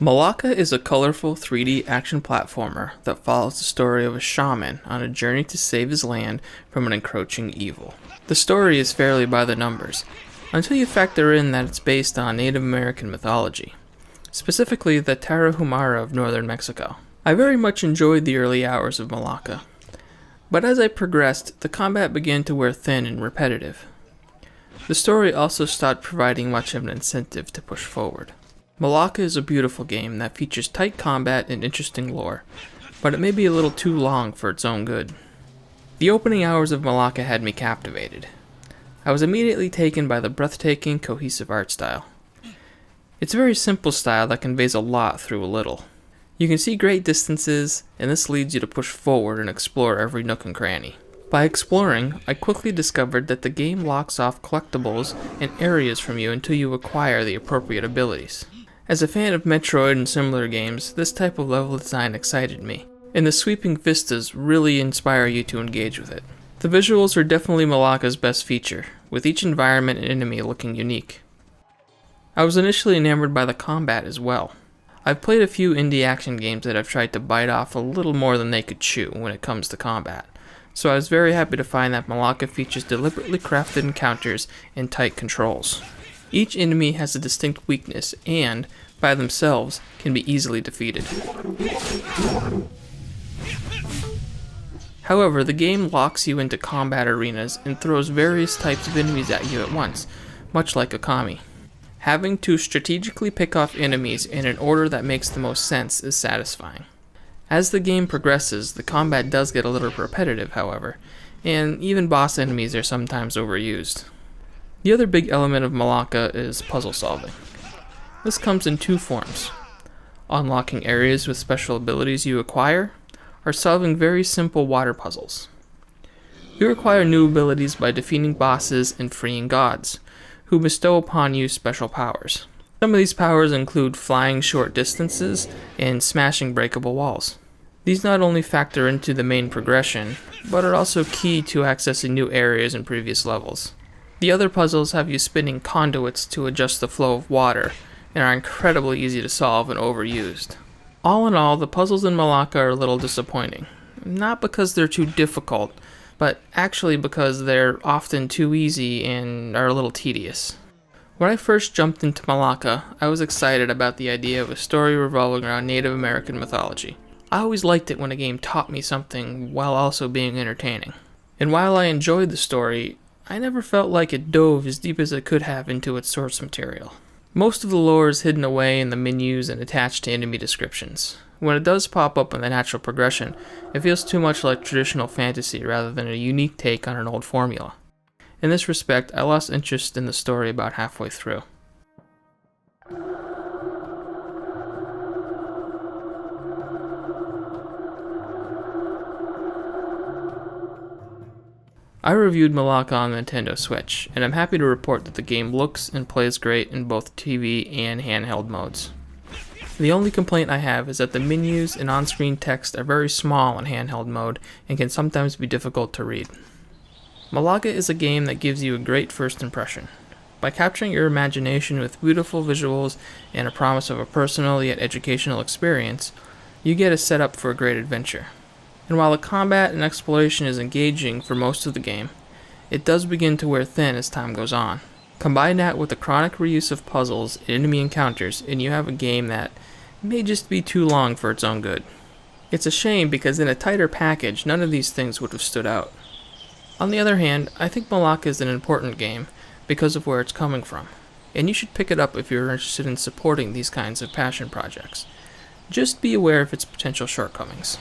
Mulaka is a colorful 3D action platformer that follows the story of a shaman on a journey to save his land from an encroaching evil. The story is fairly by the numbers, until you factor in that it's based on Native American mythology, specifically the Tarahumara of northern Mexico. I very much enjoyed the early hours of Mulaka, but as I progressed, the combat began to wear thin and repetitive. The story also stopped providing much of an incentive to push forward. Mulaka is a beautiful game that features tight combat and interesting lore, but it may be a little too long for its own good. The opening hours of Mulaka had me captivated. I was immediately taken by the breathtaking, cohesive art style. It's a very simple style that conveys a lot through a little. You can see great distances, and this leads you to push forward and explore every nook and cranny. By exploring, I quickly discovered that the game locks off collectibles and areas from you until you acquire the appropriate abilities. As a fan of Metroid and similar games, this type of level design excited me, and the sweeping vistas really inspire you to engage with it. The visuals are definitely Mulaka's best feature, with each environment and enemy looking unique. I was initially enamored by the combat as well. I've played a few indie action games that have tried to bite off a little more than they could chew when it comes to combat, so I was very happy to find that Mulaka features deliberately crafted encounters and tight controls. Each enemy has a distinct weakness and, by themselves, can be easily defeated. However, the game locks you into combat arenas and throws various types of enemies at you at once, much like Okami. Having to strategically pick off enemies in an order that makes the most sense is satisfying. As the game progresses, the combat does get a little repetitive, however, and even boss enemies are sometimes overused. The other big element of Mulaka is puzzle solving. This comes in two forms: unlocking areas with special abilities you acquire, or solving very simple water puzzles. You acquire new abilities by defeating bosses and freeing gods, who bestow upon you special powers. Some of these powers include flying short distances and smashing breakable walls. These not only factor into the main progression, but are also key to accessing new areas in previous levels. The other puzzles have you spinning conduits to adjust the flow of water, and are incredibly easy to solve and overused. All in all, the puzzles in Mulaka are a little disappointing. Not because they're too difficult, but actually because they're often too easy and are a little tedious. When I first jumped into Mulaka, I was excited about the idea of a story revolving around Native American mythology. I always liked it when a game taught me something while also being entertaining. And while I enjoyed the story, I never felt like it dove as deep as it could have into its source material. Most of the lore is hidden away in the menus and attached to enemy descriptions. When it does pop up in the natural progression, it feels too much like traditional fantasy rather than a unique take on an old formula. In this respect, I lost interest in the story about halfway through. I reviewed Mulaka on Nintendo Switch, and I'm happy to report that the game looks and plays great in both TV and handheld modes. The only complaint I have is that the menus and on-screen text are very small in handheld mode and can sometimes be difficult to read. Mulaka is a game that gives you a great first impression. By capturing your imagination with beautiful visuals and a promise of a personal yet educational experience, you get a setup for a great adventure. And while the combat and exploration is engaging for most of the game, it does begin to wear thin as time goes on. Combine that with the chronic reuse of puzzles and enemy encounters, and you have a game that may just be too long for its own good. It's a shame because in a tighter package, none of these things would have stood out. On the other hand, I think Mulaka is an important game because of where it's coming from, and you should pick it up if you're interested in supporting these kinds of passion projects. Just be aware of its potential shortcomings.